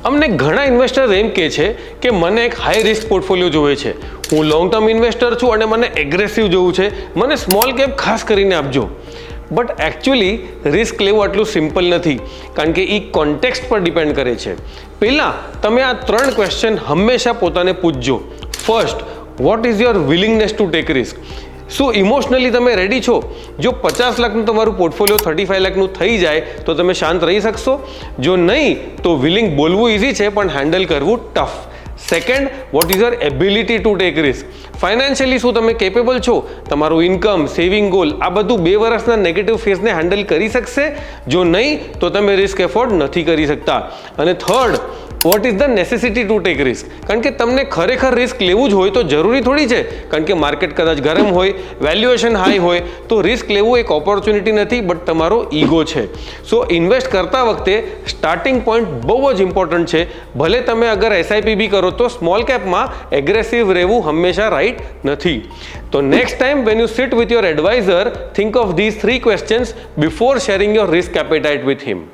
અમને ઘણા ઇન્વેસ્ટર એમ કહે છે કે મને એક હાઈ રિસ્ક પોર્ટફોલિયો જોઈએ છે, હું લોંગ ટર્મ ઇન્વેસ્ટર છું અને મને એગ્રેસિવ જોવું છે, મને સ્મોલ કેપ ખાસ કરીને આપજો. બટ એકચ્યુઅલી રિસ્ક લેવું આટલું સિમ્પલ નથી, કારણ કે એ કોન્ટેક્સ્ટ પર ડિપેન્ડ કરે છે. પહેલાં તમે આ 3 ક્વેશ્ચન હંમેશા પોતાને પૂછજો. First, what is your willingness to take risk? શું ઇમોશનલી તમે રેડી છો? જો 50 લાખનું તમારું પોર્ટફોલિયો 35 લાખનું થઈ જાય તો તમે શાંત રહી શકશો? જો નહીં તો વિલિંગ બોલવું ઇઝી છે પણ હેન્ડલ કરવું tough. Second, vote is your ability to take risk? Financially શું તમે કેપેબલ છો? તમારું ઇન્કમ, સેવિંગ ગોલ આ બધું 2 વર્ષના નેગેટિવ ફેઝને હેન્ડલ કરી શકશે? જો નહીં તો તમે રિસ્ક એફોર્ડ નથી કરી શકતા. અને third, what is the necessity two take risk? કારણ કે તમને ખરેખર રિસ્ક લેવું જ હોય તો જરૂરી થોડી છે, કારણ કે માર્કેટ કદાચ ગરમ હોય, વેલ્યુએશન હાઈ હોય તો રિસ્ક લેવું એક ઓપોર્ચ્યુનિટી નથી બટ તમારો ઈગો છે. સો ઇન્વેસ્ટ કરતા વખતે સ્ટાર્ટિંગ પોઈન્ટ બહુ જ ઇમ્પોર્ટન્ટ છે. ભલે તમે અગર એસઆઈપી બી કરો તો સ્મોલ કેપમાં એગ્રેસિવ રહેવું હંમેશા રાઈટ નથી. તો next time when you seat with your adviser, think of this 3 questions before sharing your risk appetite with him.